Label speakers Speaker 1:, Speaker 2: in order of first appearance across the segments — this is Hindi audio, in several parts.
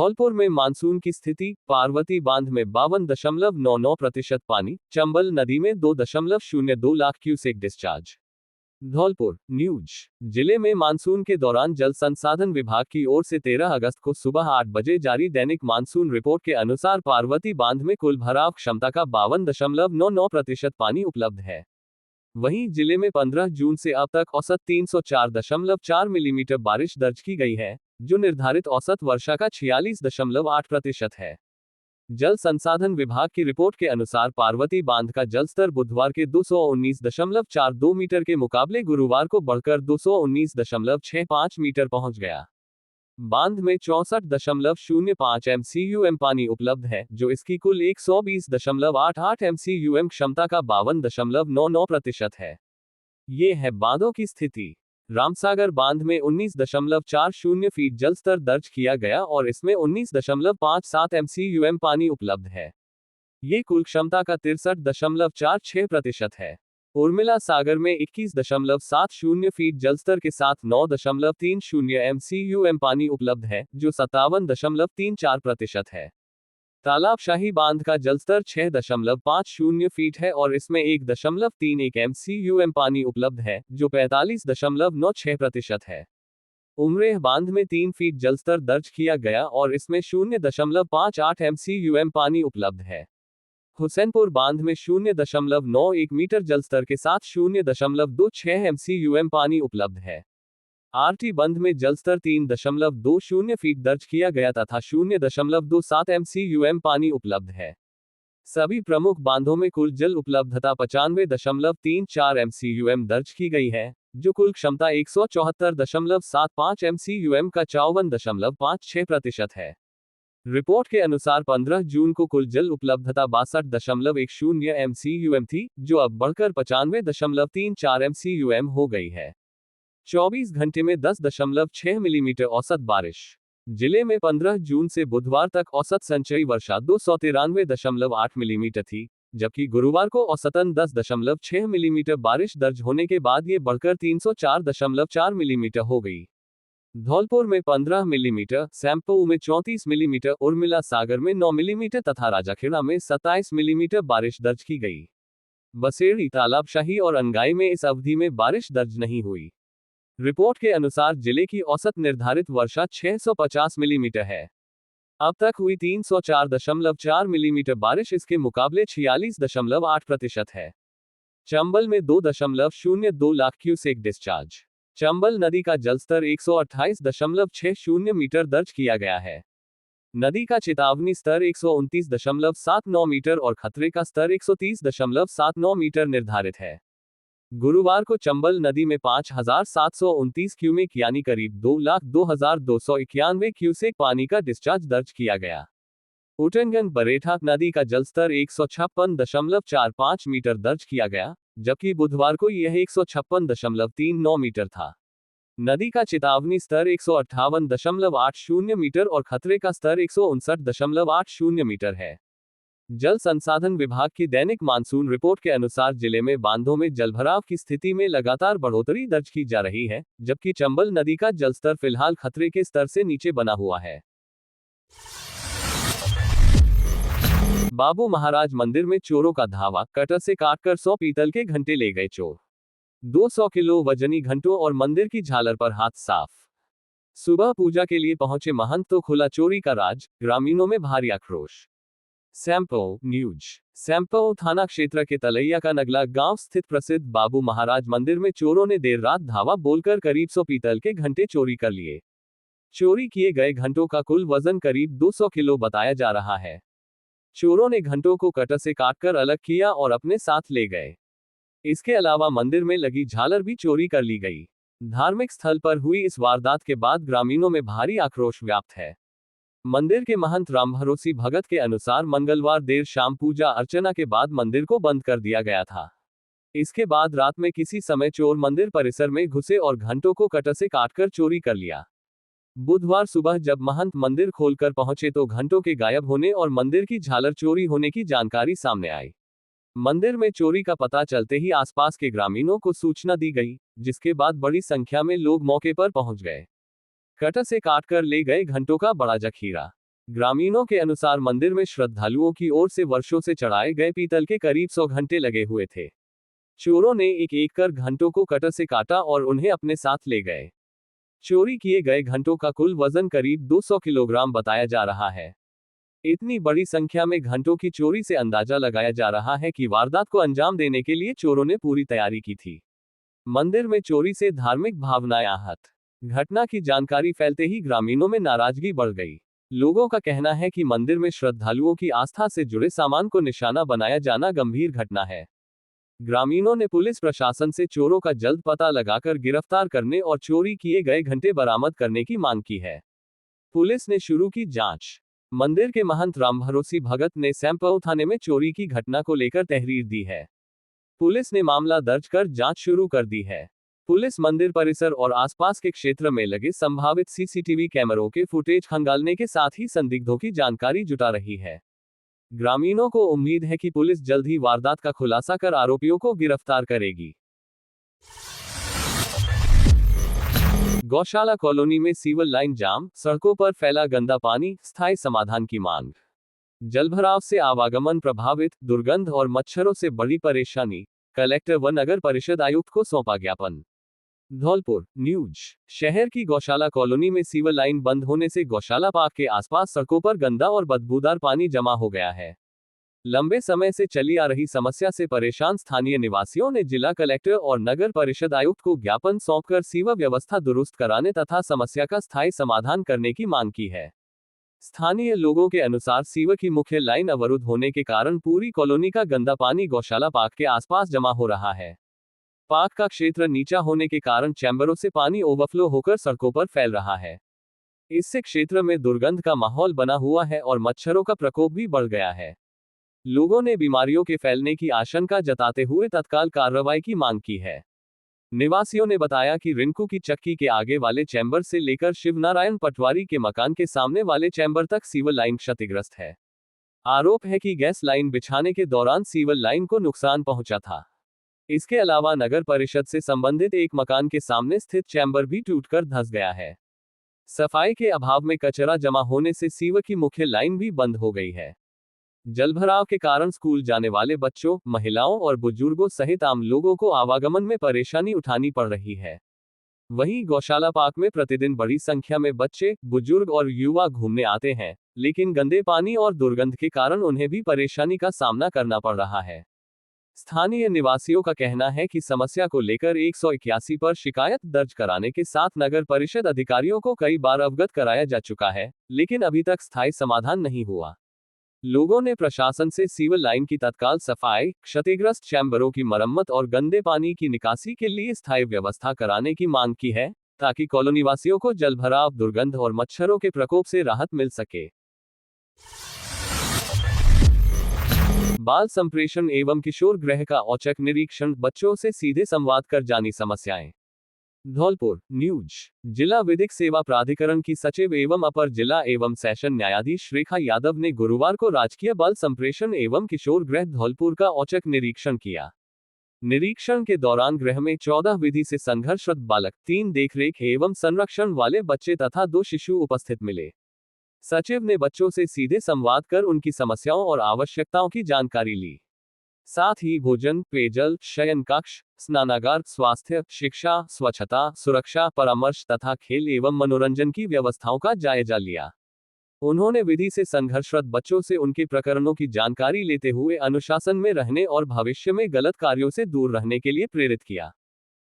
Speaker 1: धौलपुर में मानसून की स्थिति। पार्वती बांध में 52.99% पानी। चंबल नदी में 2.02 lakh cusec discharge. Dholpur news. जिले में मानसून के दौरान जल संसाधन विभाग की ओर से 13 अगस्त को सुबह 8 बजे जारी दैनिक मानसून रिपोर्ट के अनुसार पार्वती बांध में कुल भराव क्षमता का 52.99% पानी उपलब्ध है। वहीं जिले में 15 जून से अब तक औसत 304.4 मिलीमीटर बारिश दर्ज की गई है, जो निर्धारित औसत वर्षा का 46.8% है। जल संसाधन विभाग की रिपोर्ट के अनुसार पार्वती बांध का जलस्तर बुधवार के 219.42 मीटर के मुकाबले गुरुवार को बढ़कर 219.65 मीटर पहुंच गया। बांध में 64.05 MCUM पानी उपलब्ध है, जो इसकी कुल 120.88 MCUM क्षमता का 52.99% है। ये है बांधों की स्थिति। रामसागर बांध में 19.40 फीट जलस्तर दर्ज किया गया और इसमें 19.57 MCUM पानी उपलब्ध है। ये कुल क्षमता का 63.46% है। उर्मिला सागर में 21.70 फीट जलस्तर के साथ 9.30 MCUM पानी उपलब्ध है, जो 57.34% है। तालाबशाही बांध का जलस्तर 6.50 फीट है और इसमें 1.31 MCUM पानी उपलब्ध है, जो 45.96% है। उमरेह बांध में 3 फीट जलस्तर दर्ज किया गया और इसमें 0.58 MCUM पानी उपलब्ध है। हुसैनपुर बांध में 0.91 मीटर जलस्तर के साथ 0.26 MCUM पानी उपलब्ध है। आरटी बंध में जलस्तर 3.20 फीट दर्ज किया गया तथा 0.27 MCUM पानी उपलब्ध है। सभी प्रमुख बांधों में कुल जल उपलब्धता 95.34 MCUM दर्ज की गई है, जो कुल क्षमता 174.75 MCUM का 54.56% है। रिपोर्ट के अनुसार 15 जून को कुल जल उपलब्धता 62.10 MCUM थी, जो अब बढ़कर 95.34 MCUM हो गई है। 24 घंटे में 10.6 मिलीमीटर औसत बारिश। जिले में 15 जून से बुधवार तक औसत संचयी वर्षा 293.8 मिलीमीटर थी, जबकि गुरुवार को औसतन 10.6 मिलीमीटर बारिश दर्ज होने के बाद ये बढ़कर 304.4 मिलीमीटर हो गई। धौलपुर में 15 मिलीमीटर, सैंपऊ में 34 मिलीमीटर, उर्मिला सागर में 9 मिलीमीटर तथा राजाखेड़ा में 27 मिलीमीटर बारिश दर्ज की गई। बसेड़ी, तालाबशाही और अनगाई में इस अवधि में बारिश दर्ज नहीं हुई। रिपोर्ट के अनुसार जिले की औसत निर्धारित वर्षा 650 मिलीमीटर है। अब तक हुई 304.4 मिलीमीटर बारिश इसके मुकाबले 46.8% है। चंबल में 2.02 लाख क्यूसेक डिस्चार्ज। चंबल नदी का जलस्तर 128.60 मीटर दर्ज किया गया है। नदी का चेतावनी स्तर 129.79 मीटर और खतरे का स्तर 130.79 मीटर निर्धारित है। गुरुवार को चंबल नदी में 5,729 क्यूमेक यानी करीब 2,02,291 क्यूसेक पानी का डिस्चार्ज दर्ज किया गया। उटनगन बरेठा नदी का जलस्तर 156.45 मीटर दर्ज किया गया, जबकि बुधवार को यह 156.39 मीटर था। नदी का चेतावनी स्तर 158.80 मीटर और खतरे का स्तर 159.80 मीटर है। जल संसाधन विभाग की दैनिक मानसून रिपोर्ट के अनुसार जिले में बांधों में जलभराव की स्थिति में लगातार बढ़ोतरी दर्ज की जा रही है, जबकि चंबल नदी का जलस्तर फिलहाल खतरे के स्तर से नीचे बना हुआ है। बाबू महाराज मंदिर में चोरों का धावा। कटर से काटकर 100 पीतल के घंटे ले गए चोर। 200 किलो वजनी घंटों और मंदिर की झालर पर हाथ साफ। सुबह पूजा के लिए पहुंचे महंत तो खुला चोरी का राज। ग्रामीणों में भारी आक्रोश। सैंपऊ न्यूज। सैंपऊ थाना क्षेत्र के तलैया का नगला गांव स्थित प्रसिद्ध बाबू महाराज मंदिर में चोरों ने देर रात धावा बोलकर करीब 100 पीतल के घंटे चोरी कर लिए। चोरी किए गए घंटों का कुल वजन करीब 200 किलो बताया जा रहा है। चोरों ने घंटों को कटर से काटकर अलग किया और अपने साथ ले गए। इसके अलावा मंदिर में लगी झालर भी चोरी कर ली गई। धार्मिक स्थल पर हुई इस वारदात के बाद ग्रामीणों में भारी आक्रोश व्याप्त है। मंदिर के महंत रामभरोसी भगत के अनुसार मंगलवार देर शाम पूजा अर्चना के बाद मंदिर को बंद कर दिया गया था। इसके बाद रात में किसी समय चोर मंदिर परिसर में घुसे और घंटों को कटर से काटकर चोरी कर लिया। बुधवार सुबह जब महंत मंदिर खोलकर पहुंचे तो घंटों के गायब होने और मंदिर की झालर चोरी होने की जानकारी सामने आई। मंदिर में चोरी का पता चलते ही आसपास के ग्रामीणों को सूचना दी गई, जिसके बाद बड़ी संख्या में लोग मौके पर पहुंच गए। कटर से काटकर ले गए घंटों का बड़ा जखीरा। ग्रामीणों के अनुसार मंदिर में श्रद्धालुओं की ओर से वर्षों से चढ़ाए गए पीतल के करीब 100 घंटे लगे हुए थे। चोरों ने एक एक कर घंटों को कटर से काटा और उन्हें अपने साथ ले गए। चोरी किए गए घंटों का कुल वजन करीब 200 किलोग्राम बताया जा रहा है। इतनी बड़ी संख्या में घंटों की चोरी से अंदाजा लगाया जा रहा है कि वारदात को अंजाम देने के लिए चोरों ने पूरी तैयारी की थी। मंदिर में चोरी से धार्मिक भावनाएं आहत। घटना की जानकारी फैलते ही ग्रामीणों में नाराजगी बढ़ गई। लोगों का कहना है कि मंदिर में श्रद्धालुओं की आस्था से जुड़े सामान को निशाना बनाया जाना गंभीर घटना है। ग्रामीणों ने पुलिस प्रशासन से चोरों का जल्द पता लगाकर गिरफ्तार करने और चोरी किए गए घंटे बरामद करने की मांग की है। पुलिस ने शुरू की जांच। मंदिर के महंत रामभरोसी भगत ने सैंपऊ थाने में चोरी की घटना को लेकर तहरीर दी है। पुलिस ने मामला दर्ज कर जांच शुरू कर दी है। पुलिस मंदिर परिसर और आसपास के क्षेत्र में लगे संभावित सीसीटीवी कैमरों के फुटेज खंगालने के साथ ही संदिग्धों की जानकारी जुटा रही है। ग्रामीणों को उम्मीद है कि पुलिस जल्द ही वारदात का खुलासा कर आरोपियों को गिरफ्तार करेगी। गौशाला कॉलोनी में सीवर लाइन जाम, सड़कों पर फैला गंदा पानी, स्थायी समाधान की मांग। जलभराव से आवागमन प्रभावित, दुर्गंध और मच्छरों से बड़ी परेशानी। कलेक्टर व नगर परिषद आयुक्त को सौंपा ज्ञापन। धौलपुर न्यूज। शहर की गौशाला कॉलोनी में सीवर लाइन बंद होने से गौशाला पार्क के आसपास सड़कों पर गंदा और बदबूदार पानी जमा हो गया है। लंबे समय से चली आ रही समस्या से परेशान स्थानीय निवासियों ने जिला कलेक्टर और नगर परिषद आयुक्त को ज्ञापन सौंपकर सीवर व्यवस्था दुरुस्त कराने तथा समस्या का स्थायी समाधान करने की मांग की है। स्थानीय लोगों के अनुसार सीवर की मुख्य लाइन अवरुद्ध होने के कारण पूरी कॉलोनी का गंदा पानी गौशाला पार्क के आसपास जमा हो रहा है। पार्क का क्षेत्र नीचा होने के कारण चैम्बरों से पानी ओवरफ्लो होकर सड़कों पर फैल रहा है। इससे क्षेत्र में दुर्गंध का माहौल बना हुआ है और मच्छरों का प्रकोप भी बढ़ गया है। लोगों ने बीमारियों के फैलने की आशंका जताते हुए तत्काल कार्रवाई की मांग की है। निवासियों ने बताया कि रिंकू की चक्की के आगे वाले चैम्बर से लेकर शिवनारायण पटवारी के मकान के सामने वाले चैम्बर तक सीवर लाइन क्षतिग्रस्त है। आरोप है कि गैस लाइन बिछाने के दौरान सीवर लाइन को नुकसान पहुंचा था। इसके अलावा नगर परिषद से संबंधित एक मकान के सामने स्थित चैम्बर भी टूटकर धंस गया है। सफाई के अभाव में कचरा जमा होने से सीवर की मुख्य लाइन भी बंद हो गई है। जलभराव के कारण स्कूल जाने वाले बच्चों, महिलाओं और बुजुर्गों सहित आम लोगों को आवागमन में परेशानी उठानी पड़ रही है। वहीं गौशाला पार्क में प्रतिदिन बड़ी संख्या में बच्चे, बुजुर्ग और युवा घूमने आते हैं, लेकिन गंदे पानी और दुर्गंध के कारण उन्हें भी परेशानी का सामना करना पड़ रहा है। स्थानीय निवासियों का कहना है कि समस्या को लेकर 181 पर शिकायत दर्ज कराने के साथ नगर परिषद अधिकारियों को कई बार अवगत कराया जा चुका है, लेकिन अभी तक स्थायी समाधान नहीं हुआ। लोगों ने प्रशासन से सीवर लाइन की तत्काल सफाई, क्षतिग्रस्त चैम्बरों की मरम्मत और गंदे पानी की निकासी के लिए स्थायी व्यवस्था कराने की मांग की है, ताकि कॉलोनीवासियों को जलभराव, दुर्गंध और मच्छरों के प्रकोप से राहत मिल सके। बाल संप्रेषण एवं किशोर गृह का औचक निरीक्षण, बच्चों से सीधे संवाद कर जानी समस्याएं। धौलपुर न्यूज। जिला विधिक सेवा प्राधिकरण की सचिव एवं अपर जिला एवं सेशन न्यायाधीश रेखा यादव ने गुरुवार को राजकीय बाल संप्रेषण एवं किशोर गृह धौलपुर का औचक निरीक्षण किया। निरीक्षण के दौरान गृह में 14 विधि से संघर्षरत बालक, 3 देखरेख एवं संरक्षण वाले बच्चे तथा 2 शिशु उपस्थित मिले। सचिव ने बच्चों से सीधे संवाद कर उनकी समस्याओं और आवश्यकताओं की जानकारी ली। साथ ही भोजन, पेयजल, शयन कक्ष, स्नानागार, स्वास्थ्य, शिक्षा, स्वच्छता, सुरक्षा, परामर्श तथा खेल एवं मनोरंजन की व्यवस्थाओं का जायजा लिया। उन्होंने विधि से संघर्षरत बच्चों से उनके प्रकरणों की जानकारी लेते हुए अनुशासन में रहने और भविष्य में गलत कार्यों से दूर रहने के लिए प्रेरित किया।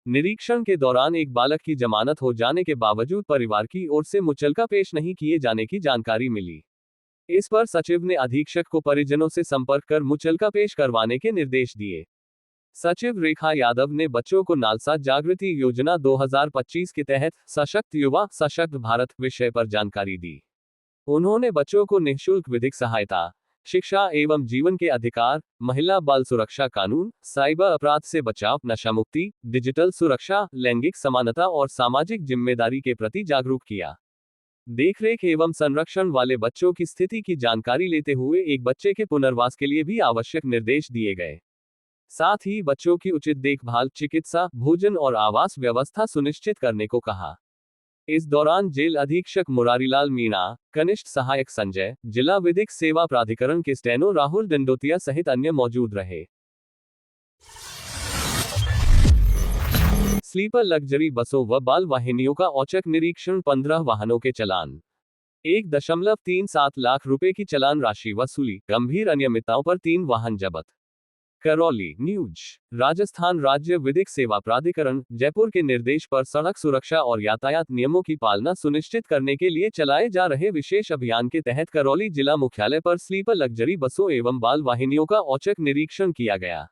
Speaker 1: निरीक्षण के दौरान एक बालक की जमानत हो जाने के बावजूद परिवार की ओर से मुचलका पेश नहीं किए जाने की जानकारी मिली। इस पर सचिव ने अधीक्षक को परिजनों से संपर्क कर मुचलका पेश करवाने के निर्देश दिए। सचिव रेखा यादव ने बच्चों को नालसा जागृति योजना 2025 के तहत सशक्त युवा, सशक्त भारत विषय पर जानकारी दी। उन्होंने बच्चों को निःशुल्क विधिक सहायता, शिक्षा एवं जीवन के अधिकार, महिला बाल सुरक्षा कानून, साइबर अपराध से बचाव, नशा मुक्ति, डिजिटल सुरक्षा, लैंगिक समानता और सामाजिक जिम्मेदारी के प्रति जागरूक किया। देखरेख एवं संरक्षण वाले बच्चों की स्थिति की जानकारी लेते हुए एक बच्चे के पुनर्वास के लिए भी आवश्यक निर्देश दिए गए। साथ ही बच्चों की उचित देखभाल, चिकित्सा, भोजन और आवास व्यवस्था सुनिश्चित करने को कहा। इस दौरान जेल अधीक्षक मुरारीलाल मीणा, कनिष्ठ सहायक संजय, जिला विधिक सेवा प्राधिकरण के स्टेनो राहुल डिंडोतिया सहित अन्य मौजूद रहे। स्लीपर लग्जरी बसों व बाल वाहिनियों का औचक निरीक्षण, 15 वाहनों के चालान, 1.37 लाख रुपए की चालान राशि वसूली, गंभीर अनियमितताओं पर 3 वाहन जब्त। करौली न्यूज। राजस्थान राज्य विधिक सेवा प्राधिकरण जयपुर के निर्देश पर सड़क सुरक्षा और यातायात नियमों की पालना सुनिश्चित करने के लिए चलाए जा रहे विशेष अभियान के तहत करौली जिला मुख्यालय पर स्लीपर लग्जरी बसों एवं बाल वाहिनियों का औचक निरीक्षण किया गया।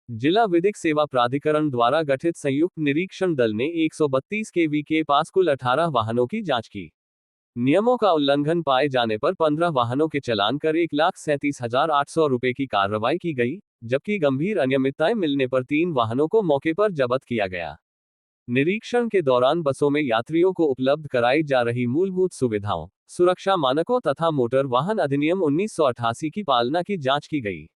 Speaker 1: जिला विधिक सेवा प्राधिकरण द्वारा गठित संयुक्त निरीक्षण दल ने 132 केवी के पास कुल 18 वाहनों की जांच की। नियमों का उल्लंघन पाए जाने पर 15 वाहनों के चालान कर 1,37,800 रुपए की कार्रवाई की गई, जबकि गंभीर अनियमितताएं मिलने पर 3 वाहनों को मौके पर जब्त किया गया। निरीक्षण के दौरान बसों में यात्रियों को उपलब्ध कराई जा रही मूलभूत सुविधाओं, सुरक्षा मानकों तथा मोटर वाहन अधिनियम 1988 की पालना की जांच की गई।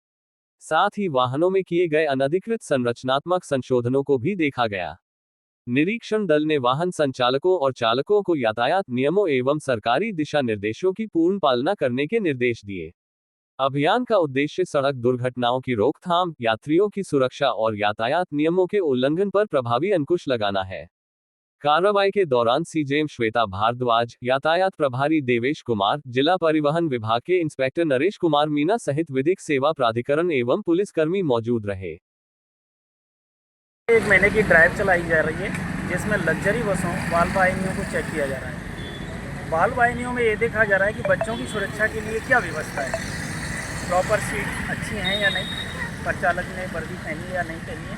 Speaker 1: साथ ही वाहनों में किए गए अनधिकृत संरचनात्मक संशोधनों को भी देखा गया। निरीक्षण दल ने वाहन संचालकों और चालकों को यातायात नियमों एवं सरकारी दिशा निर्देशों की पूर्ण पालना करने के निर्देश दिए। अभियान का उद्देश्य सड़क दुर्घटनाओं की रोकथाम, यात्रियों की सुरक्षा और यातायात नियमों के उल्लंघन पर प्रभावी अंकुश लगाना है। कार्रवाई के दौरान सीजेएम श्वेता भारद्वाज, यातायात प्रभारी देवेश कुमार, जिला परिवहन विभाग के इंस्पेक्टर नरेश कुमार मीणा सहित विधिक सेवा प्राधिकरण एवं पुलिसकर्मी मौजूद रहे।
Speaker 2: 1 महीने की ड्राइव चलाई जा रही है जिसमें लग्जरी बसों बाल वाहिनियों को चेक किया जा रहा है। बाल वाहिनियों में ये देखा जा रहा है कि बच्चों की सुरक्षा के लिए क्या व्यवस्था है, प्रॉपर सीट अच्छी हैं या नहीं, परिचालक ने वर्दी पहनी या नहीं पहनी है,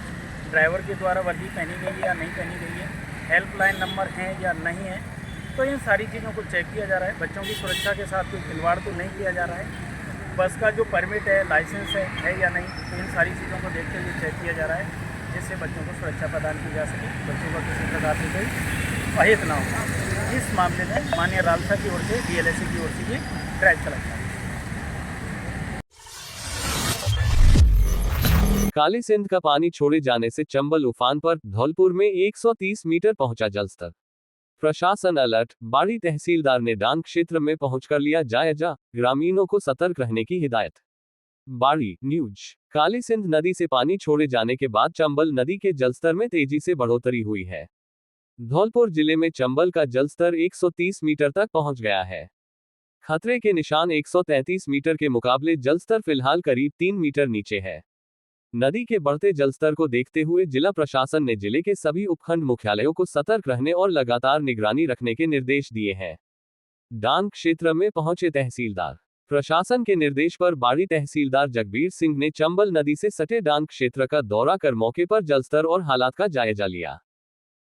Speaker 2: ड्राइवर के द्वारा वर्दी पहनी गई है या नहीं पहनी गई है, हेल्पलाइन नंबर हैं या नहीं है। तो इन सारी चीज़ों को चेक किया जा रहा है। बच्चों की सुरक्षा के साथ कोई खिलवाड़ तो नहीं किया जा रहा है। बस का जो परमिट है, लाइसेंस है या नहीं, तो इन सारी चीज़ों को देखते हुए चेक किया जा रहा है, जिससे बच्चों को सुरक्षा प्रदान की जा सके, बच्चों का किसी प्रकार से कोई अहित ना हो। इस मामले में माननीय रालसा की ओर से, डीएलएसए की ओर से ये ड्राइव चलाई जा रही है।
Speaker 1: काली सिंध का पानी छोड़े जाने से चंबल उफान पर, धौलपुर में 130 मीटर पहुंचा जलस्तर। प्रशासन अलर्ट, बाड़ी तहसीलदार ने डांग क्षेत्र में पहुंचकर लिया जायजा, ग्रामीणों को सतर्क रहने की हिदायत। बाड़ी न्यूज। काली सिंध नदी से पानी छोड़े जाने के बाद चंबल नदी के जलस्तर में तेजी से बढ़ोतरी हुई है। धौलपुर जिले में चंबल का जलस्तर 130 मीटर तक पहुंच गया है। खतरे के निशान 133 मीटर के मुकाबले जलस्तर फिलहाल करीब 3 मीटर नीचे है। नदी के बढ़ते जलस्तर को देखते हुए जिला प्रशासन ने जिले के सभी उपखंड मुख्यालयों को सतर्क रहने और लगातार निगरानी रखने के निर्देश दिए हैं। डांग क्षेत्र में पहुंचे तहसीलदार। प्रशासन के निर्देश पर बाड़ी तहसीलदार जगबीर सिंह ने चंबल नदी से सटे डांग क्षेत्र का दौरा कर मौके पर जलस्तर और हालात का जायजा लिया।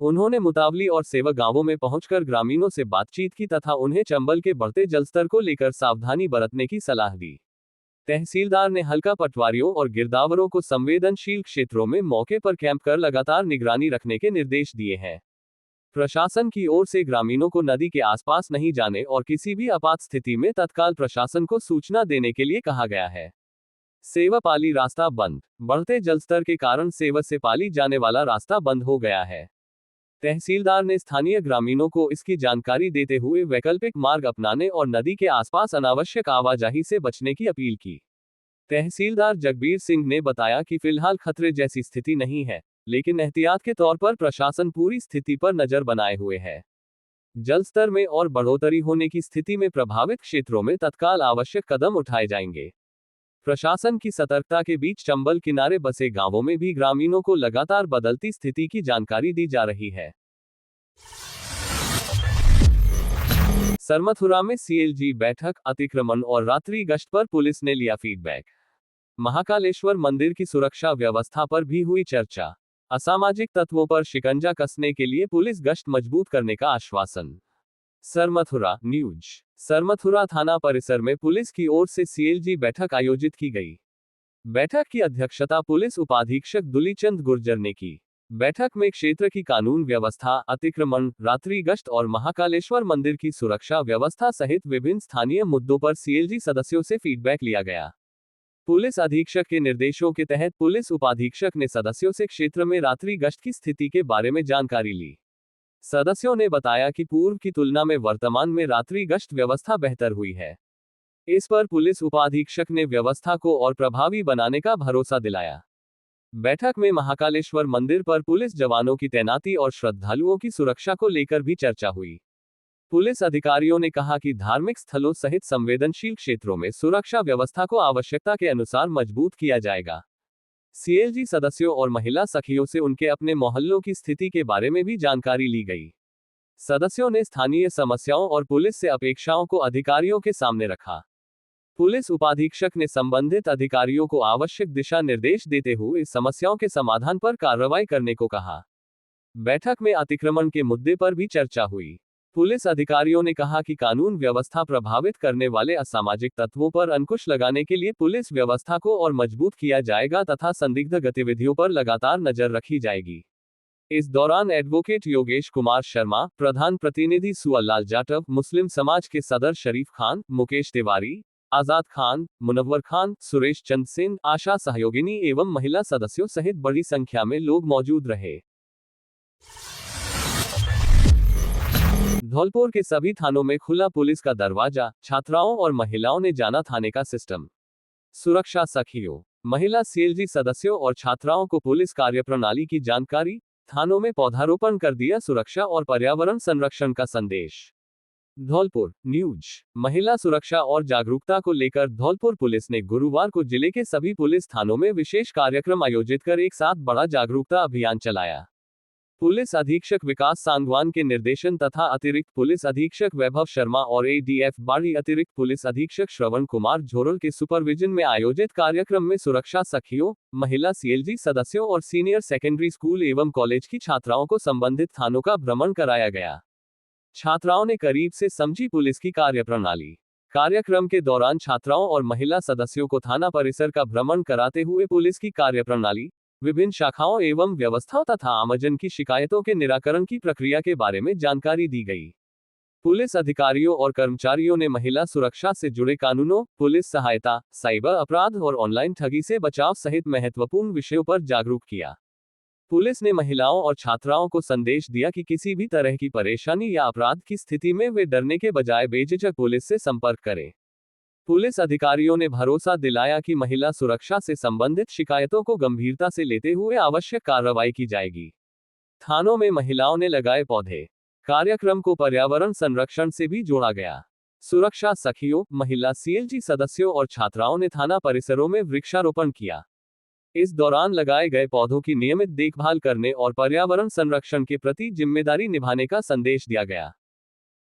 Speaker 1: उन्होंने मुतावली और सेवा गांवों में पहुंचकर ग्रामीणों से बातचीत की तथा उन्हें चंबल के बढ़ते जलस्तर को लेकर सावधानी बरतने की सलाह दी। तहसीलदार ने हल्का पटवारियों और गिरदावरों को संवेदनशील क्षेत्रों में मौके पर कैंप कर लगातार निगरानी रखने के निर्देश दिए हैं। प्रशासन की ओर से ग्रामीणों को नदी के आसपास नहीं जाने और किसी भी आपात स्थिति में तत्काल प्रशासन को सूचना देने के लिए कहा गया है। सेवा पाली रास्ता बंद। बढ़ते जलस्तर के कारण सेवा से पाली जाने वाला रास्ता बंद हो गया है। तहसीलदार ने स्थानीय ग्रामीणों को इसकी जानकारी देते हुए वैकल्पिक मार्ग अपनाने और नदी के आसपास अनावश्यक आवाजाही से बचने की अपील की। तहसीलदार जगबीर सिंह ने बताया कि फिलहाल खतरे जैसी स्थिति नहीं है, लेकिन एहतियात के तौर पर प्रशासन पूरी स्थिति पर नजर बनाए हुए है। जलस्तर में और बढ़ोतरी होने की स्थिति में प्रभावित क्षेत्रों में तत्काल आवश्यक कदम उठाए जाएंगे। प्रशासन की सतर्कता के बीच चंबल किनारे बसे गांवों में भी ग्रामीणों को लगातार बदलती स्थिति की जानकारी दी जा रही है। सरमथुरा में सीएलजी बैठक, अतिक्रमण और रात्रि गश्त पर पुलिस ने लिया फीडबैक। महाकालेश्वर मंदिर की सुरक्षा व्यवस्था पर भी हुई चर्चा। असामाजिक तत्वों पर शिकंजा कसने के लिए पुलिस गश्त मजबूत करने का आश्वासन। सरमथुरा न्यूज। सरमथुरा थाना परिसर में पुलिस की ओर से सीएलजी बैठक आयोजित की गई। बैठक की अध्यक्षता पुलिस उपाधीक्षक दुलीचंद गुर्जर ने की। बैठक में क्षेत्र की कानून व्यवस्था, अतिक्रमण, रात्रि गश्त और महाकालेश्वर मंदिर की सुरक्षा व्यवस्था सहित विभिन्न स्थानीय मुद्दों पर सीएलजी सदस्यों से फीडबैक लिया गया। पुलिस अधीक्षक के निर्देशों के तहत पुलिस उपाधीक्षक ने सदस्यों से क्षेत्र में रात्रि गश्त की स्थिति के बारे में जानकारी ली। सदस्यों ने बताया कि पूर्व की तुलना में वर्तमान में रात्रि गश्त व्यवस्था बेहतर हुई है। इस पर पुलिस उपाधीक्षक ने व्यवस्था को और प्रभावी बनाने का भरोसा दिलाया। बैठक में महाकालेश्वर मंदिर पर पुलिस जवानों की तैनाती और श्रद्धालुओं की सुरक्षा को लेकर भी चर्चा हुई। पुलिस अधिकारियों ने कहा कि धार्मिक स्थलों सहित संवेदनशील क्षेत्रों में सुरक्षा व्यवस्था को आवश्यकता के अनुसार मजबूत किया जाएगा। सीएलजी सदस्यों और महिला सखियों से उनके अपने मोहल्लों की स्थिति के बारे में भी जानकारी ली गई। सदस्यों ने स्थानीय समस्याओं और पुलिस से अपेक्षाओं को अधिकारियों के सामने रखा। पुलिस उपाधीक्षक ने संबंधित अधिकारियों को आवश्यक दिशा निर्देश देते हुए समस्याओं के समाधान पर कार्रवाई करने को कहा। बैठक में अतिक्रमण के मुद्दे पर भी चर्चा हुई। पुलिस अधिकारियों ने कहा कि कानून व्यवस्था प्रभावित करने वाले असामाजिक तत्वों पर अंकुश लगाने के लिए पुलिस व्यवस्था को और मजबूत किया जाएगा तथा संदिग्ध गतिविधियों पर लगातार नजर रखी जाएगी। इस दौरान एडवोकेट योगेश कुमार शर्मा, प्रधान प्रतिनिधि सुअल्लाल जाटव, मुस्लिम समाज के सदर शरीफ खान, मुकेश तिवारी, आजाद खान, मुनव्वर खान, सुरेश चंद सेन, आशा सहयोगिनी एवं महिला सदस्यों सहित बड़ी संख्या में लोग मौजूद रहे। धौलपुर के सभी थानों में खुला पुलिस का दरवाजा, छात्राओं और महिलाओं ने जाना थाने का सिस्टम। सुरक्षा सखियों, महिला सीएलजी सदस्यों और छात्राओं को पुलिस कार्यप्रणाली की जानकारी, थानों में पौधारोपण कर दिया सुरक्षा और पर्यावरण संरक्षण का संदेश। धौलपुर न्यूज। महिला सुरक्षा और जागरूकता को लेकर धौलपुर पुलिस ने गुरुवार को जिले के सभी पुलिस थानों में विशेष कार्यक्रम आयोजित कर एक साथ बड़ा जागरूकता अभियान चलाया। पुलिस अधीक्षक विकास सांगवान के निर्देशन तथा अतिरिक्त पुलिस अधीक्षक वैभव शर्मा और एडीएफ बाड़ी अतिरिक्त पुलिस अधीक्षक श्रवण कुमार झोरल के सुपरविजन में आयोजित कार्यक्रम में सुरक्षा सखियों, महिला सीएलजी सदस्यों और सीनियर सेकेंडरी स्कूल एवं कॉलेज की छात्राओं को संबंधित थानों का भ्रमण कराया गया। छात्राओं ने करीब से समझी पुलिस की कार्यप्रणाली। कार्यक्रम के दौरान छात्राओं और महिला सदस्यों को थाना परिसर का भ्रमण कराते हुए पुलिस की कार्यप्रणाली, विभिन्न शाखाओं एवं व्यवस्थाओं तथा आमजन की शिकायतों के निराकरण की प्रक्रिया के बारे में जानकारी दी गई। पुलिस अधिकारियों और कर्मचारियों ने महिला सुरक्षा से जुड़े कानूनों, पुलिस सहायता, साइबर अपराध और ऑनलाइन ठगी से बचाव सहित महत्वपूर्ण विषयों पर जागरूक किया। पुलिस ने महिलाओं और छात्राओं को संदेश दिया कि किसी भी तरह की परेशानी या अपराध की स्थिति में वे डरने के बजाय बेझिझक पुलिस से संपर्क करें। पुलिस अधिकारियों ने भरोसा दिलाया कि महिला सुरक्षा से संबंधित शिकायतों को गंभीरता से लेते हुए आवश्यक कार्रवाई की जाएगी। थानों में महिलाओं ने लगाए पौधे। कार्यक्रम को पर्यावरण संरक्षण से भी जोड़ा गया। सुरक्षा सखियों, महिला सीएलजी सदस्यों और छात्राओं ने थाना परिसरों में वृक्षारोपण किया। इस दौरान लगाए गए पौधों की नियमित देखभाल करने और पर्यावरण संरक्षण के प्रति जिम्मेदारी निभाने का संदेश दिया गया।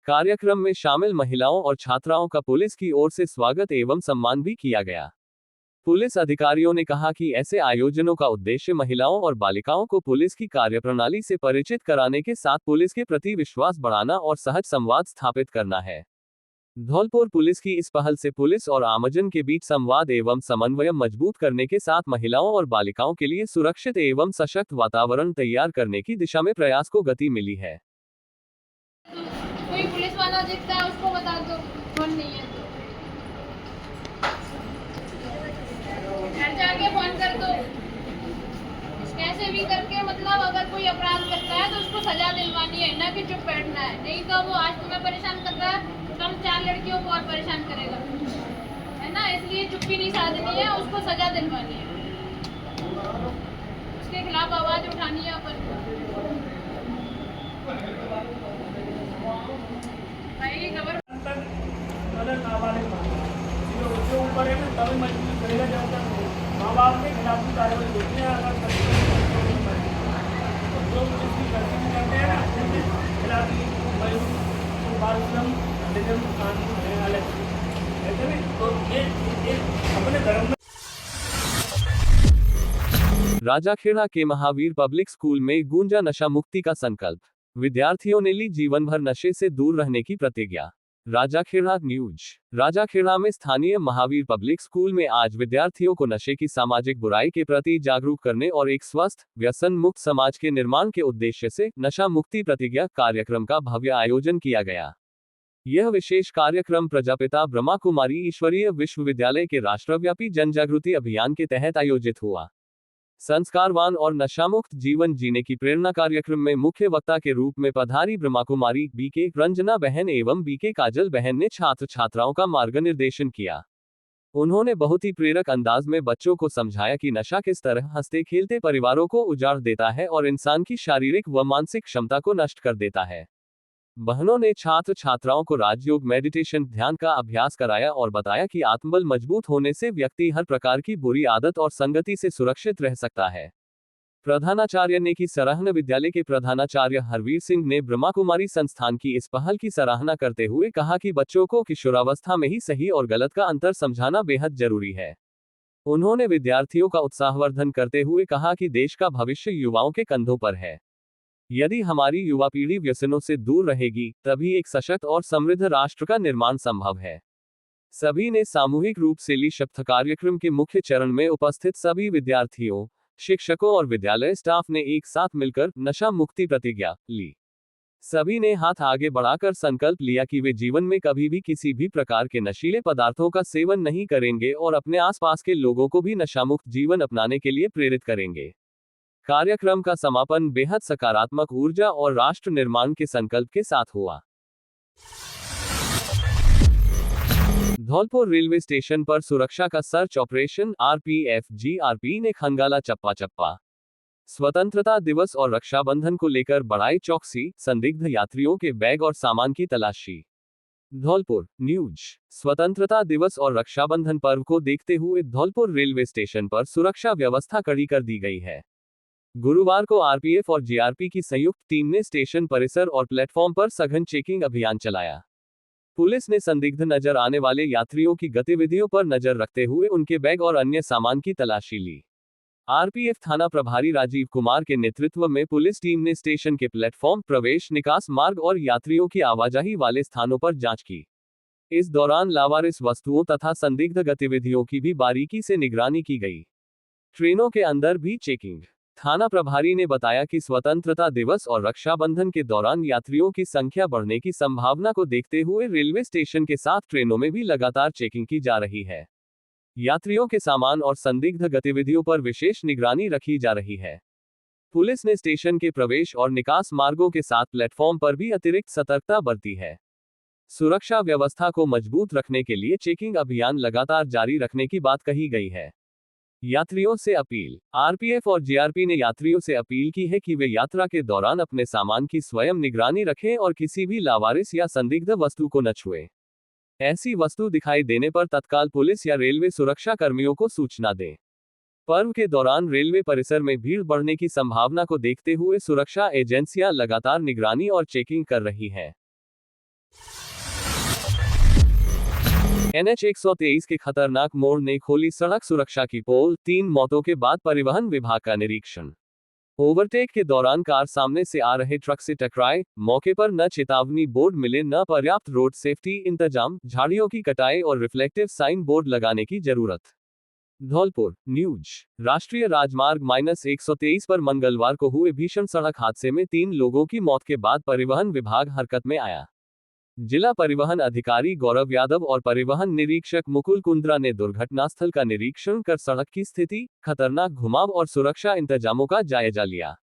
Speaker 1: कार्यक्रम में शामिल महिलाओं और छात्राओं का पुलिस की ओर से स्वागत एवं सम्मान भी किया गया। पुलिस अधिकारियों ने कहा कि ऐसे आयोजनों का उद्देश्य महिलाओं और बालिकाओं को पुलिस की कार्यप्रणाली से परिचित कराने के साथ पुलिस के प्रति विश्वास बढ़ाना और सहज संवाद स्थापित करना है। धौलपुर पुलिस की इस पहल से पुलिस और आमजन के बीच संवाद एवं समन्वय मजबूत करने के साथ महिलाओं और बालिकाओं के लिए सुरक्षित एवं सशक्त वातावरण तैयार करने की दिशा में प्रयास को गति मिली है।
Speaker 3: कोई पुलिस वाला दिखता है उसको बता दो फोन नहीं है तो घर जाके फोन कर दो। कैसे भी करके मतलब अगर कोई अपराध करता है तो उसको सजा दिलवानी है, ना कि चुप बैठना है। नहीं तो वो आज तुम्हें परेशान कर रहा है, कल 4 लड़कियों को और परेशान करेगा, है ना। इसलिए चुप्पी नहीं साधनी है, उसको सजा दिलवानी है, उसके खिलाफ आवाज उठानी है अपन भाई। खबर
Speaker 2: उसके ऊपर है ना, तभी मजबूर करेगा जब तक माँ बाप के खिलाफ भी कार्रवाई होती है। अगर जो जिसकी गलती भी करते हैं ना उनके खिलाफ ही मजबूर बालश्रम कानून है अलग, ऐसे नहीं। तो ये अपने धर्म में।
Speaker 1: राजाखेड़ा के महावीर पब्लिक स्कूल में गूंजा नशा मुक्ति का संकल्प। विद्यार्थियों ने ली जीवन भर नशे से दूर रहने की प्रतिज्ञा। राजाखेड़ा न्यूज। राजाखेड़ा में स्थानीय महावीर पब्लिक स्कूल में आज विद्यार्थियों को नशे की सामाजिक बुराई के प्रति जागरूक करने और एक स्वस्थ, व्यसन मुक्त समाज के निर्माण के उद्देश्य से नशा मुक्ति प्रतिज्ञा कार्यक्रम का भव्य आयोजन किया गया। यह विशेष कार्यक्रम प्रजापिता ब्रह्मा कुमारी ईश्वरीय विश्वविद्यालय के राष्ट्रव्यापी जनजागृति अभियान के तहत आयोजित हुआ। संस्कारवान और नशामुक्त जीवन जीने की प्रेरणा कार्यक्रम में मुख्य वक्ता के रूप में पधारी ब्रह्माकुमारी बीके रंजना बहन एवं बीके काजल बहन ने छात्र छात्राओं का मार्गनिर्देशन किया। उन्होंने बहुत ही प्रेरक अंदाज में बच्चों को समझाया कि नशा किस तरह हंसते खेलते परिवारों को उजाड़ देता है और इंसान की शारीरिक व मानसिक क्षमता को नष्ट कर देता है। बहनों ने छात्र छात्राओं को राजयोग मेडिटेशन ध्यान का अभ्यास कराया और बताया कि आत्मबल मजबूत होने से व्यक्ति हर प्रकार की बुरी आदत और संगति से सुरक्षित रह सकता है। प्रधानाचार्य ने की सराहना विद्यालय के प्रधानाचार्य हरवीर सिंह ने ब्रह्माकुमारी संस्थान की इस पहल की सराहना करते हुए कहा कि बच्चों को किशोरावस्था में ही सही और गलत का अंतर समझाना बेहद जरूरी है। उन्होंने विद्यार्थियों का उत्साहवर्धन करते हुए कहा कि देश का भविष्य युवाओं के कंधों पर है। यदि हमारी युवा पीढ़ी व्यसनों से दूर रहेगी, तभी एक सशक्त और समृद्ध राष्ट्र का निर्माण संभव है। सभी ने सामूहिक रूप से ली शपथ। कार्यक्रम के मुख्य चरण में उपस्थित सभी विद्यार्थियों, शिक्षकों और विद्यालय स्टाफ ने एक साथ मिलकर नशा मुक्ति प्रतिज्ञा ली। सभी ने हाथ आगे बढ़ाकर संकल्प लिया कि वे जीवन में कभी भी किसी भी प्रकार के नशीले पदार्थों का सेवन नहीं करेंगे और अपने आसपास के लोगों को भी नशामुक्त जीवन अपनाने के लिए प्रेरित करेंगे। कार्यक्रम का समापन बेहद सकारात्मक ऊर्जा और राष्ट्र निर्माण के संकल्प के साथ हुआ। धौलपुर रेलवे स्टेशन पर सुरक्षा का सर्च ऑपरेशन आरपीएफ-जीआरपी ने खंगाला चप्पा चप्पा। स्वतंत्रता दिवस और रक्षाबंधन को लेकर बढ़ाई चौकसी, संदिग्ध यात्रियों के बैग और सामान की तलाशी। धौलपुर न्यूज। स्वतंत्रता दिवस और रक्षाबंधन पर्व को देखते हुए धौलपुर रेलवे स्टेशन पर सुरक्षा व्यवस्था कड़ी कर दी गई है। गुरुवार को आरपीएफ और जीआरपी की संयुक्त टीम ने स्टेशन परिसर और प्लेटफॉर्म पर सघन चेकिंग अभियान चलाया। पुलिस ने संदिग्ध नजर आने वाले यात्रियों की गतिविधियों पर नजर रखते हुए उनके बैग और अन्य सामान की तलाशी ली। आरपीएफ थाना प्रभारी राजीव कुमार के नेतृत्व में पुलिस टीम ने स्टेशन के प्लेटफॉर्म, प्रवेश निकास मार्ग और यात्रियों की आवाजाही वाले स्थानों पर जांच की। इस दौरान लावारिस वस्तुओं तथा संदिग्ध गतिविधियों की भी बारीकी से निगरानी की गई। ट्रेनों के अंदर भी चेकिंग। थाना प्रभारी ने बताया कि स्वतंत्रता दिवस और रक्षाबंधन के दौरान यात्रियों की संख्या बढ़ने की संभावना को देखते हुए रेलवे स्टेशन के साथ ट्रेनों में भी लगातार चेकिंग की जा रही है। यात्रियों के सामान और संदिग्ध गतिविधियों पर विशेष निगरानी रखी जा रही है। पुलिस ने स्टेशन के प्रवेश और निकास मार्गों के साथ प्लेटफॉर्म पर भी अतिरिक्त सतर्कता बरती है। सुरक्षा व्यवस्था को मजबूत रखने के लिए चेकिंग अभियान लगातार जारी रखने की बात कही गई है। यात्रियों से अपील। आरपीएफ और जीआरपी ने यात्रियों से अपील की है कि वे यात्रा के दौरान अपने सामान की स्वयं निगरानी रखें और किसी भी लावारिस या संदिग्ध वस्तु को न छुएं। ऐसी वस्तु दिखाई देने पर तत्काल पुलिस या रेलवे सुरक्षा कर्मियों को सूचना दें। पर्व के दौरान रेलवे परिसर में भीड़ बढ़ने की संभावना को देखते हुए सुरक्षा एजेंसियां लगातार निगरानी और चेकिंग कर रही हैं। NH 123 के खतरनाक मोड़ ने खोली सड़क सुरक्षा की पोल, 3 मौतों के बाद परिवहन विभाग का निरीक्षण। ओवरटेक के दौरान कार सामने से आ रहे ट्रक से टकराए, मौके पर न चेतावनी बोर्ड मिले न पर्याप्त रोड सेफ्टी इंतजाम, झाड़ियों की कटाई और रिफ्लेक्टिव साइन बोर्ड लगाने की जरूरत। धौलपुर न्यूज। राष्ट्रीय राजमार्ग -123 पर मंगलवार को हुए भीषण सड़क हादसे में 3 लोगों की मौत के बाद परिवहन विभाग हरकत में आया। जिला परिवहन अधिकारी गौरव यादव और परिवहन निरीक्षक मुकुल कुंद्रा ने दुर्घटनास्थल का निरीक्षण कर सड़क की स्थिति, खतरनाक घुमाव और सुरक्षा इंतजामों का जायजा लिया।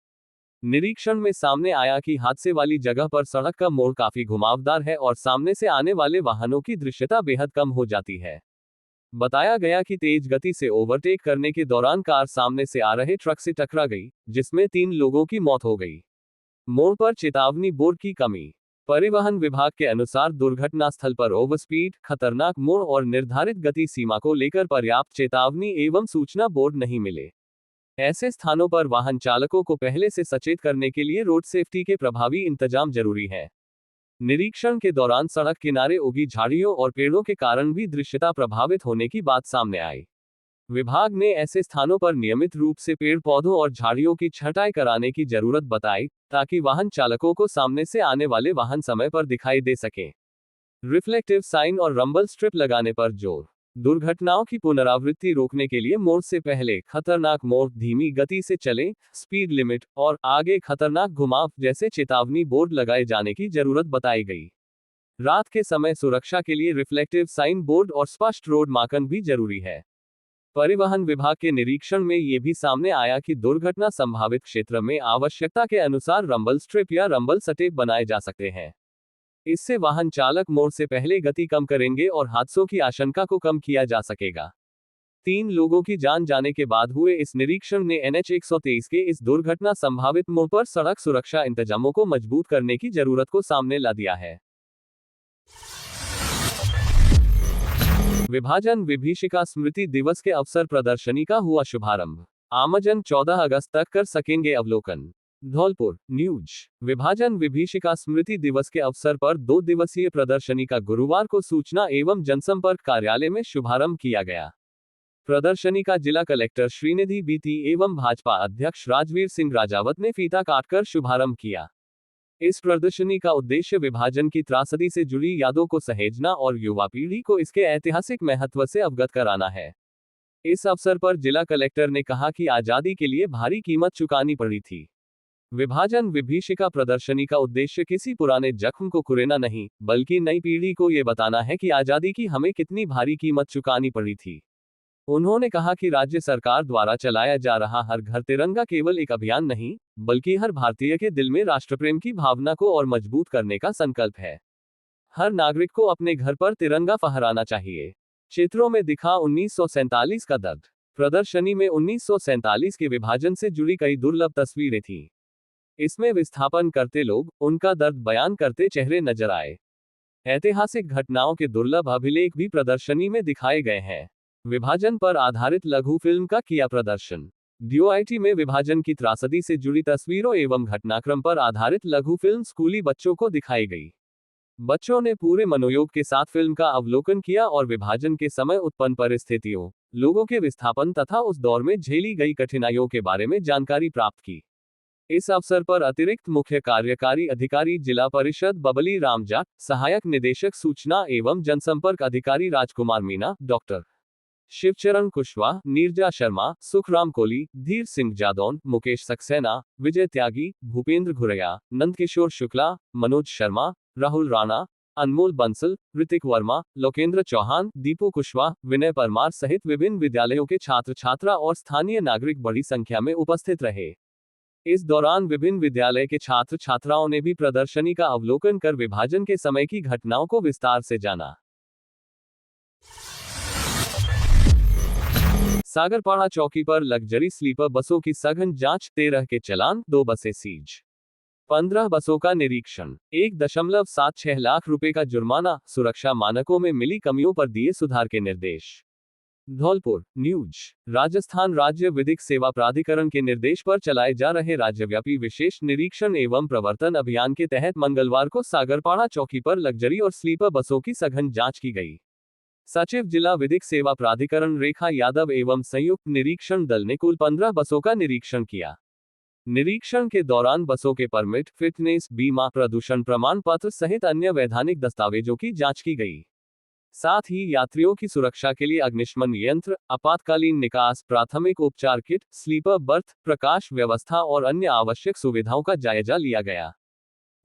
Speaker 1: निरीक्षण में सामने आया कि हादसे वाली जगह पर सड़क का मोड़ काफी घुमावदार है और सामने से आने वाले वाहनों की दृश्यता बेहद कम हो जाती है। बताया गया कि तेज गति से ओवरटेक करने के दौरान कार सामने से आ रहे ट्रक से टकरा गई, जिसमें 3 लोगों की मौत हो गई। मोड़ पर चेतावनी बोर्ड की कमी। परिवहन विभाग के अनुसार दुर्घटनास्थल पर ओवरस्पीड, खतरनाक मोड़ और निर्धारित गति सीमा को लेकर पर्याप्त चेतावनी एवं सूचना बोर्ड नहीं मिले। ऐसे स्थानों पर वाहन चालकों को पहले से सचेत करने के लिए रोड सेफ्टी के प्रभावी इंतजाम जरूरी है। निरीक्षण के दौरान सड़क किनारे उगी झाड़ियों और पेड़ों के कारण भी दृश्यता प्रभावित होने की बात सामने आई। विभाग ने ऐसे स्थानों पर नियमित रूप से पेड़ पौधों और झाड़ियों की छंटाई कराने की जरूरत बताई, ताकि वाहन चालकों को सामने से आने वाले वाहन समय पर दिखाई दे सके। रिफ्लेक्टिव साइन और रंबल स्ट्रिप लगाने पर जोर। दुर्घटनाओं की पुनरावृत्ति रोकने के लिए मोड़ से पहले खतरनाक मोड़, धीमी गति से चलें, स्पीड लिमिट और आगे खतरनाक घुमाव जैसे चेतावनी बोर्ड लगाए जाने की जरूरत बताई गई। रात के समय सुरक्षा के लिए रिफ्लेक्टिव साइन बोर्ड और स्पष्ट रोड मार्कन भी जरूरी है। परिवहन विभाग के निरीक्षण में ये भी सामने आया कि दुर्घटना संभावित क्षेत्र में आवश्यकता के अनुसार रंबल स्ट्रिप या रंबल सटेप बनाए जा सकते हैं। इससे वाहन चालक मोड़ से पहले गति कम करेंगे और हादसों की आशंका को कम किया जा सकेगा। 3 लोगों की जान जाने के बाद हुए इस निरीक्षण ने NH 123 के इस दुर्घटना संभावित मोड़ पर सड़क सुरक्षा इंतजामों को मजबूत करने की जरूरत को सामने ला दिया है। विभाजन विभीषिका स्मृति दिवस के अवसर प्रदर्शनी का हुआ शुभारंभ। आमजन 14 अगस्त तक कर सकेंगे अवलोकन। धौलपुर न्यूज। विभाजन विभीषिका स्मृति दिवस के अवसर पर 2 दिवसीय प्रदर्शनी का गुरुवार को सूचना एवं जनसंपर्क कार्यालय में शुभारंभ किया गया। प्रदर्शनी का जिला कलेक्टर श्रीनिधि बीती एवं भाजपा अध्यक्ष राजवीर सिंह राजावत ने फीता काटकर शुभारंभ किया। इस प्रदर्शनी का उद्देश्य विभाजन की त्रासदी से जुड़ी यादों को सहेजना और युवा पीढ़ी को इसके ऐतिहासिक महत्व से अवगत कराना है। इस अवसर पर जिला कलेक्टर ने कहा कि आजादी के लिए भारी कीमत चुकानी पड़ी थी। विभाजन विभीषिका प्रदर्शनी का उद्देश्य किसी पुराने जख्म को कुरेना नहीं, बल्कि नई पीढ़ी को ये बताना है कि आजादी की हमें कितनी भारी कीमत चुकानी पड़ी थी। उन्होंने कहा कि राज्य सरकार द्वारा चलाया जा रहा हर घर तिरंगा केवल एक अभियान नहीं, बल्कि हर भारतीय के दिल में राष्ट्रप्रेम की भावना को और मजबूत करने का संकल्प है। हर नागरिक को अपने घर पर तिरंगा फहराना चाहिए। चित्रों में दिखा 1947 का दर्द। प्रदर्शनी में 1947 के विभाजन से जुड़ी कई दुर्लभ तस्वीरें थीं। इसमें विस्थापन करते लोग, उनका दर्द बयान करते चेहरे नजर आए। ऐतिहासिक घटनाओं के दुर्लभ अभिलेख भी प्रदर्शनी में दिखाए गए हैं। विभाजन पर आधारित लघु फिल्म का किया प्रदर्शन। DOIT में विभाजन की त्रासदी से जुड़ी तस्वीरों एवं घटनाक्रम पर आधारित लघु फिल्म स्कूली बच्चों को दिखाई गई। बच्चों ने पूरे मनोयोग के साथ फिल्म का अवलोकन किया और विभाजन के समय उत्पन्न परिस्थितियों, लोगों के विस्थापन तथा उस दौर में झेली गई कठिनाइयों के बारे में जानकारी प्राप्त की। इस अवसर पर अतिरिक्त मुख्य कार्यकारी अधिकारी जिला परिषद बबली राम जाट, सहायक निदेशक सूचना एवं जनसंपर्क अधिकारी राजकुमार मीना, डॉक्टर शिवचरण कुशवाहा, नीरजा शर्मा, सुखराम कोली, धीर सिंह जादौन, मुकेश सक्सेना, विजय त्यागी, भूपेंद्र घुरैया, नंदकिशोर शुक्ला, मनोज शर्मा, राहुल राणा, अनमोल बंसल, ऋतिक वर्मा, लोकेंद्र चौहान, दीपू कुशवाहा, विनय परमार सहित विभिन्न विद्यालयों के छात्र छात्रा और स्थानीय नागरिक बड़ी संख्या में उपस्थित रहे। इस दौरान विभिन्न विद्यालय के छात्र छात्राओं ने भी प्रदर्शनी का अवलोकन कर विभाजन के समय की घटनाओं को विस्तार से जाना। सागरपाड़ा चौकी पर लग्जरी स्लीपर बसों की सघन जांच, 13 के चालान, 2 बसें सीज। 15 बसों का निरीक्षण, 1.76 लाख रुपए का जुर्माना, सुरक्षा मानकों में मिली कमियों पर दिए सुधार के निर्देश। धौलपुर न्यूज। राजस्थान राज्य विधिक सेवा प्राधिकरण के निर्देश पर चलाए जा रहे राज्यव्यापी विशेष निरीक्षण एवं प्रवर्तन अभियान के तहत मंगलवार को सागरपाड़ा चौकी पर लग्जरी और स्लीपर बसों की सघन जांच की गई। सचिव जिला विधिक सेवा प्राधिकरण रेखा यादव एवं संयुक्त निरीक्षण दल ने कुल 15 बसों का निरीक्षण किया। निरीक्षण के दौरान बसों के परमिट, फिटनेस, बीमा, प्रदूषण प्रमाण पत्र सहित अन्य वैधानिक दस्तावेजों की जांच की गई। साथ ही यात्रियों की सुरक्षा के लिए अग्निशमन यंत्र, आपातकालीन निकास, प्राथमिक उपचार किट, स्लीपर बर्थ, प्रकाश व्यवस्था और अन्य आवश्यक सुविधाओं का जायजा लिया गया।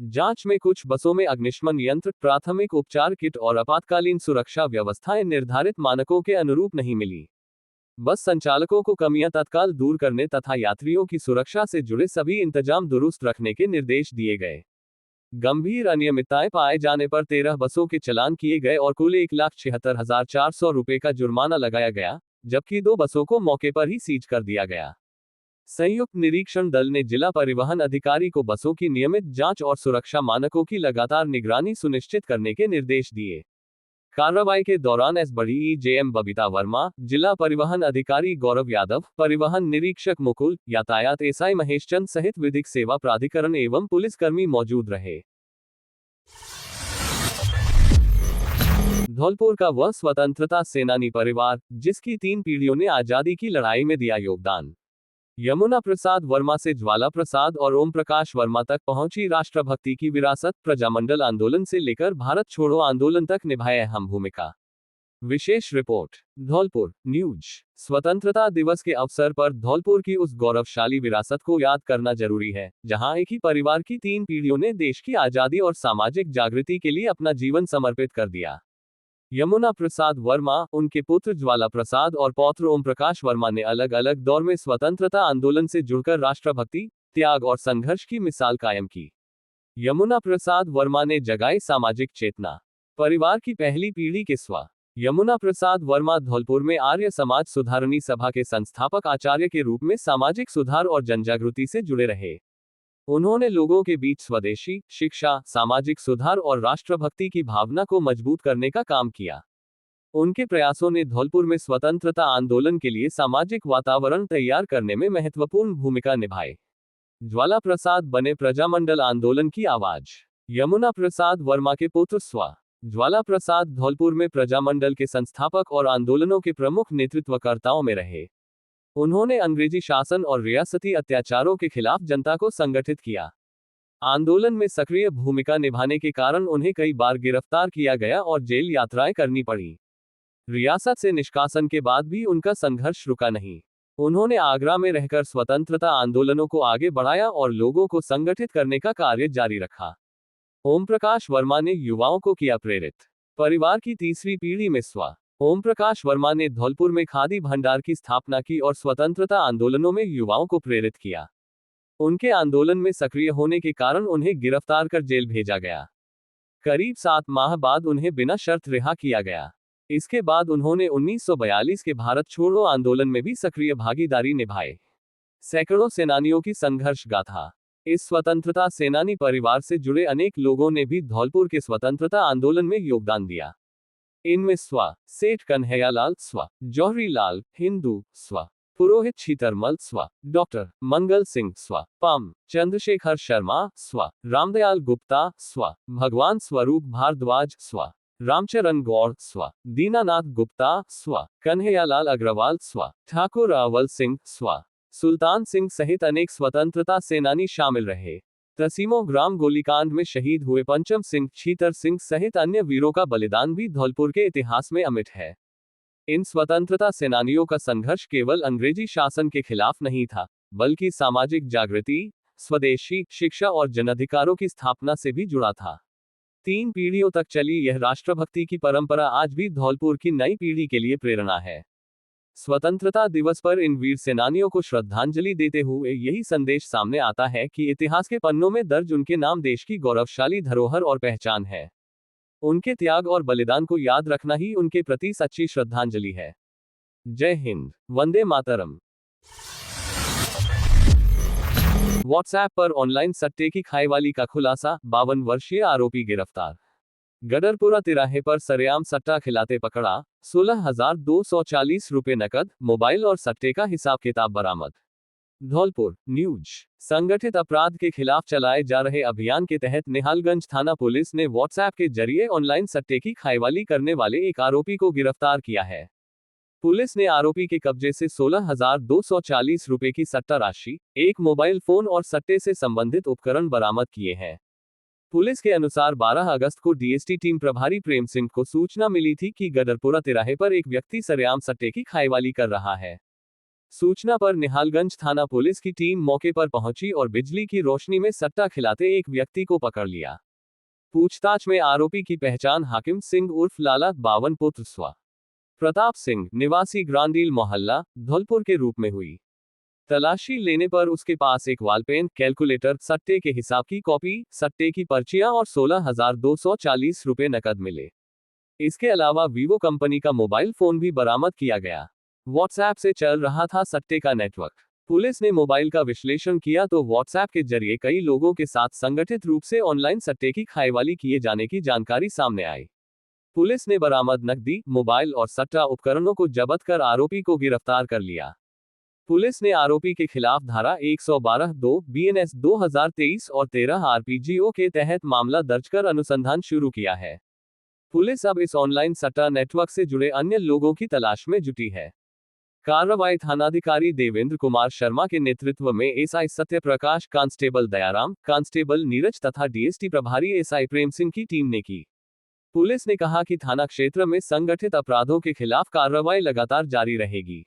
Speaker 1: जांच में कुछ बसों में अग्निशमन यंत्र, प्राथमिक उपचार किट और आपातकालीन सुरक्षा व्यवस्थाएं निर्धारित मानकों के अनुरूप नहीं मिली। बस संचालकों को कमियां तत्काल दूर करने तथा यात्रियों की सुरक्षा से जुड़े सभी इंतजाम दुरुस्त रखने के निर्देश दिए गए। गंभीर अनियमितताएं पाए जाने पर 13 बसों के चालान किए गए और कुल 1,76,400 रुपए का जुर्माना लगाया गया, जबकि 2 बसों को मौके पर ही सीज कर दिया गया। संयुक्त निरीक्षण दल ने जिला परिवहन अधिकारी को बसों की नियमित जांच और सुरक्षा मानकों की लगातार निगरानी सुनिश्चित करने के निर्देश दिए। कार्रवाई के दौरान एसबीडी जेएम बबीता वर्मा, जिला परिवहन अधिकारी गौरव यादव, परिवहन निरीक्षक मुकुल, यातायात एसआई महेश चंद सहित विधिक सेवा प्राधिकरण एवं पुलिसकर्मी मौजूद रहे। धौलपुर का वह स्वतंत्रता सेनानी परिवार, जिसकी 3 पीढ़ियों ने आजादी की लड़ाई में दिया योगदान। यमुना प्रसाद वर्मा से ज्वाला प्रसाद और ओम प्रकाश वर्मा तक पहुंची राष्ट्रभक्ति की विरासत, प्रजामंडल आंदोलन से लेकर भारत छोड़ो आंदोलन तक निभाए अहम भूमिका। विशेष रिपोर्ट। धौलपुर न्यूज। स्वतंत्रता दिवस के अवसर पर धौलपुर की उस गौरवशाली विरासत को याद करना जरूरी है, जहां एक ही परिवार की 3 पीढ़ियों ने देश की आजादी और सामाजिक जागृति के लिए अपना जीवन समर्पित कर दिया। यमुना प्रसाद वर्मा, उनके पुत्र ज्वाला प्रसाद और पौत्र ओम प्रकाश वर्मा ने अलग अलग दौर में स्वतंत्रता आंदोलन से जुड़कर राष्ट्रभक्ति, त्याग और संघर्ष की मिसाल कायम की। यमुना प्रसाद वर्मा ने जगाई सामाजिक चेतना। परिवार की पहली पीढ़ी के स्व यमुना प्रसाद वर्मा धौलपुर में आर्य समाज सुधारणी सभा के संस्थापक आचार्य के रूप में सामाजिक सुधार और जनजागृति से जुड़े रहे। उन्होंने लोगों के बीच स्वदेशी, शिक्षा, सामाजिक सुधार और राष्ट्रभक्ति की भावना को मजबूत करने का काम किया। उनके प्रयासों ने धौलपुर में स्वतंत्रता आंदोलन के लिए सामाजिक वातावरण तैयार करने में महत्वपूर्ण भूमिका निभाई। ज्वाला प्रसाद बने प्रजामंडल आंदोलन की आवाज। यमुना प्रसाद वर्मा के पुत्र स्व ज्वाला प्रसाद धौलपुर में प्रजामंडल के संस्थापक और आंदोलनों के प्रमुख नेतृत्वकर्ताओं में रहे। उन्होंने अंग्रेजी शासन और रियासती अत्याचारों के खिलाफ जनता को संगठित किया। आंदोलन में सक्रिय भूमिका निभाने के कारण उन्हें कई बार गिरफ्तार किया गया और जेल यात्राएं करनी पड़ी। रियासत से निष्कासन के बाद भी उनका संघर्ष रुका नहीं। उन्होंने आगरा में रहकर स्वतंत्रता आंदोलनों को आगे बढ़ाया और लोगों को संगठित करने का कार्य जारी रखा। ओम प्रकाश वर्मा ने युवाओं को किया प्रेरित। परिवार की तीसरी पीढ़ी में स्व ओम प्रकाश वर्मा ने धौलपुर में खादी भंडार की स्थापना की और स्वतंत्रता आंदोलनों में युवाओं को प्रेरित किया। उनके आंदोलन में सक्रिय होने के कारण उन्हें गिरफ्तार कर जेल भेजा गया। करीब 7 माह बाद उन्हें बिना शर्त रिहा किया गया। इसके बाद उन्होंने 1942 के भारत छोड़ो आंदोलन में भी सक्रिय भागीदारी निभाई। सैकड़ों सेनानियों की संघर्ष गाथा। इस स्वतंत्रता सेनानी परिवार से जुड़े अनेक लोगों ने भी धौलपुर के स्वतंत्रता आंदोलन में योगदान दिया। इनमें स्व सेठ कन्हैयालाल स्व जौहरी लाल हिंदू स्व पुरोहित छीतरमल स्व डॉक्टर मंगल सिंह स्व पम चंद्रशेखर शर्मा स्व रामदयाल गुप्ता स्व भगवान स्वरूप भारद्वाज स्व रामचरण गौड़ स्व दीनानाथ गुप्ता स्व कन्हैयालाल अग्रवाल स्व ठाकुर अवल सिंह स्व सुल्तान सिंह सहित अनेक स्वतंत्रता सेनानी शामिल रहे। तसीमो ग्राम गोलीकांड में शहीद हुए पंचम सिंह, छीतर सिंह सहित अन्य वीरों का बलिदान भी धौलपुर के इतिहास में अमिट है। इन स्वतंत्रता सेनानियों का संघर्ष केवल अंग्रेजी शासन के खिलाफ नहीं था, बल्कि सामाजिक जागृति, स्वदेशी, शिक्षा और जनाधिकारों की स्थापना से भी जुड़ा था। 3 पीढ़ियों तक चली यह राष्ट्रभक्ति की परंपरा आज भी धौलपुर की नई पीढ़ी के लिए प्रेरणा है। स्वतंत्रता दिवस पर इन वीर सेनानियों को श्रद्धांजलि देते हुए यही संदेश सामने आता है कि इतिहास के पन्नों में दर्ज उनके नाम देश की गौरवशाली धरोहर और पहचान है। उनके त्याग और बलिदान को याद रखना ही उनके प्रति सच्ची श्रद्धांजलि है। जय हिंद, वंदे मातरम। व्हाट्सएप पर ऑनलाइन सट्टे की खाईवाली का खुलासा, 52 वर्षीय आरोपी गिरफ्तार। गडरपुरा तिराहे पर सरेआम सट्टा खिलाते पकड़ा, 16,240 रुपए नकद, मोबाइल और सट्टे का हिसाब किताब बरामद। धौलपुर न्यूज। संगठित अपराध के खिलाफ चलाए जा रहे अभियान के तहत निहालगंज थाना पुलिस ने व्हाट्सएप के जरिए ऑनलाइन सट्टे की खाईवाली करने वाले एक आरोपी को गिरफ्तार किया है। पुलिस ने आरोपी के कब्जे से 16,240 रुपए की सट्टा राशि, एक मोबाइल फोन और सट्टे से संबंधित उपकरण बरामद किए हैं। पुलिस के अनुसार 12 अगस्त को डीएसटी टीम प्रभारी प्रेम सिंह को सूचना मिली थी कि गडरपुरा तिराहे पर एक व्यक्ति सरेआम सट्टे की खाईवाली कर रहा है। सूचना पर निहालगंज थाना पुलिस की टीम मौके पर पहुंची और बिजली की रोशनी में सट्टा खिलाते एक व्यक्ति को पकड़ लिया। पूछताछ में आरोपी की पहचान हाकिम सिंह उर्फ लाला, 52 पुत्र स्व प्रताप सिंह, निवासी ग्रांडील मोहल्ला, धौलपुर के रूप में हुई। तलाशी लेने पर उसके पास एक वालपेन, कैलकुलेटर, सट्टे के हिसाब की कॉपी, सट्टे की पर्चियां और 16,240 रुपए नकद मिले। इसके अलावा वीवो कंपनी का मोबाइल फोन भी बरामद किया गया। व्हाट्सएप से चल रहा था सट्टे का नेटवर्क। पुलिस ने मोबाइल का विश्लेषण किया तो व्हाट्सएप के जरिए कई लोगों के साथ संगठित रूप से ऑनलाइन सट्टे की खाईवाली किए जाने की जानकारी सामने आई। पुलिस ने बरामद नकदी, मोबाइल और सट्टा उपकरणों को जब्त कर आरोपी को गिरफ्तार कर लिया। पुलिस ने आरोपी के खिलाफ धारा 112(2) बीएनएस 2023 और 13 आरपीजीओ के तहत मामला दर्ज कर अनुसंधान शुरू किया है। पुलिस अब इस ऑनलाइन सट्टा नेटवर्क से जुड़े अन्य लोगों की तलाश में जुटी है। कार्रवाई थानाधिकारी देवेंद्र कुमार शर्मा के नेतृत्व में SI Satya Prakash, constable Dayaram, constable Neeraj तथा डीएसटी प्रभारी एसआई प्रेम सिंह की टीम ने की। पुलिस ने कहा कि थाना क्षेत्र में संगठित अपराधों के खिलाफ कार्रवाई लगातार जारी रहेगी।